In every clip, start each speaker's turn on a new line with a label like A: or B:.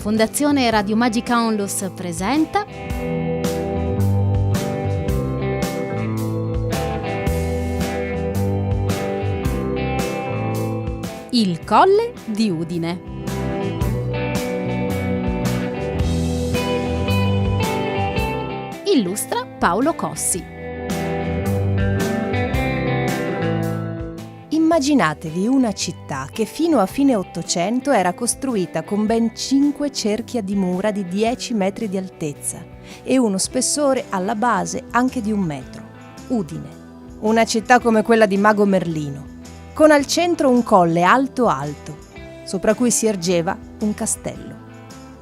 A: Fondazione Radio Magica Onlus presenta Il Colle di Udine. Illustra Paolo Cossi.
B: Immaginatevi una città che fino a fine Ottocento era costruita con ben 5 cerchia di mura di 10 metri di altezza e uno spessore alla base anche di 1 metro. Udine, una città come quella di Mago Merlino, con al centro un colle alto alto, sopra cui si ergeva un castello.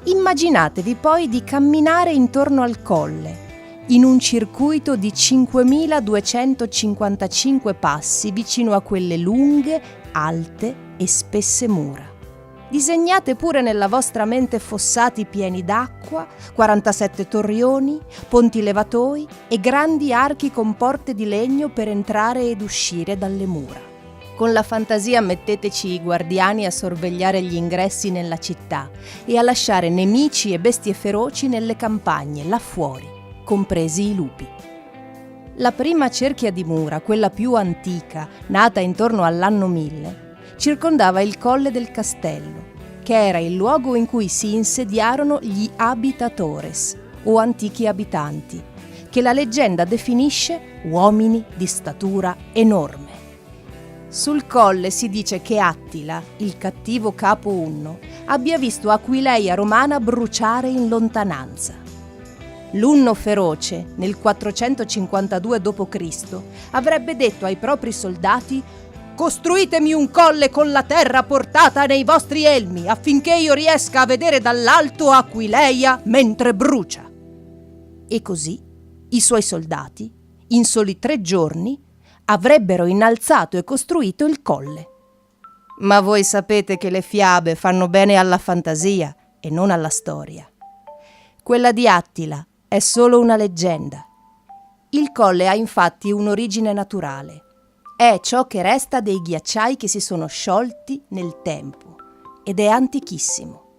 B: Immaginatevi poi di camminare intorno al colle, in un circuito di 5.255 passi vicino a quelle lunghe, alte e spesse mura. Disegnate pure nella vostra mente fossati pieni d'acqua, 47 torrioni, ponti levatoi e grandi archi con porte di legno per entrare ed uscire dalle mura. Con la fantasia metteteci i guardiani a sorvegliare gli ingressi nella città e a lasciare nemici e bestie feroci nelle campagne, là fuori, compresi i lupi. La prima cerchia di mura, quella più antica, nata intorno all'anno 1000, circondava il colle del castello, che era il luogo in cui si insediarono gli habitatores, o antichi abitanti, che la leggenda definisce uomini di statura enorme. Sul colle si dice che Attila, il cattivo capo unno, abbia visto Aquileia romana bruciare in lontananza. L'unno feroce, nel 452 d.C., avrebbe detto ai propri soldati: «Costruitemi un colle con la terra portata nei vostri elmi, affinché io riesca a vedere dall'alto Aquileia mentre brucia». E così i suoi soldati, in soli 3 giorni, avrebbero innalzato e costruito il colle. Ma voi sapete che le fiabe fanno bene alla fantasia e non alla storia. Quella di Attila è solo una leggenda. Il colle ha infatti un'origine naturale. È ciò che resta dei ghiacciai che si sono sciolti nel tempo ed è antichissimo.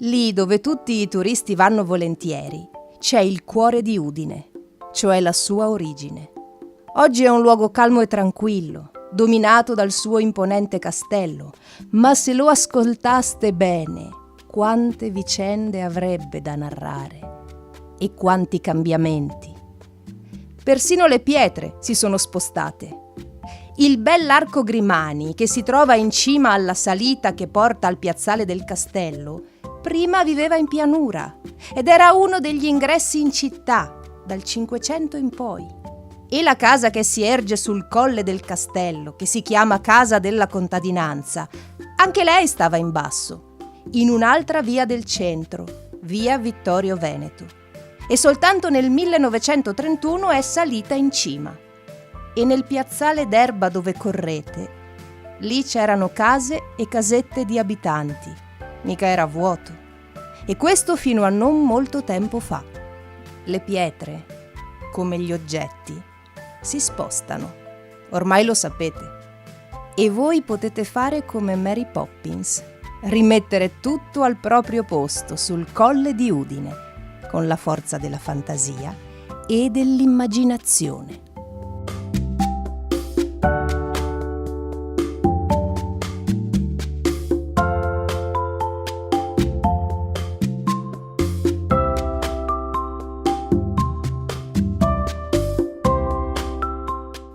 B: Lì dove tutti i turisti vanno volentieri c'è il cuore di Udine, cioè la sua origine. Oggi è un luogo calmo e tranquillo, dominato dal suo imponente castello, ma se lo ascoltaste bene, quante vicende avrebbe da narrare e quanti cambiamenti. Persino le pietre si sono spostate. Il bell'arco Grimani, che si trova in cima alla salita che porta al piazzale del castello, prima viveva in pianura ed era uno degli ingressi in città dal 500 in poi. E la casa che si erge sul colle del castello, che si chiama Casa della Contadinanza, anche lei stava in basso, in un'altra via del centro, via Vittorio Veneto. E soltanto nel 1931 è salita in cima. E nel piazzale d'erba dove correte, lì c'erano case e casette di abitanti, mica era vuoto. E questo fino a non molto tempo fa. Le pietre, come gli oggetti, si spostano. Ormai lo sapete. E voi potete fare come Mary Poppins, rimettere tutto al proprio posto sul colle di Udine, con la forza della fantasia e dell'immaginazione.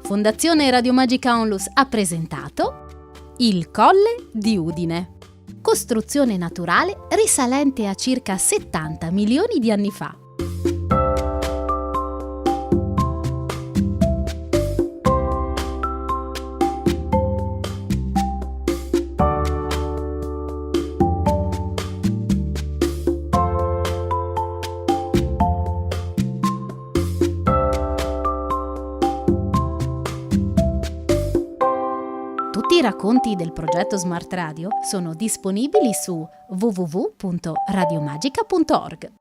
A: Fondazione Radio Magica Onlus ha presentato Il Colle di Udine. Costruzione naturale risalente a circa 70 milioni di anni fa. Tutti i racconti del progetto Smart Radio sono disponibili su www.radiomagica.org.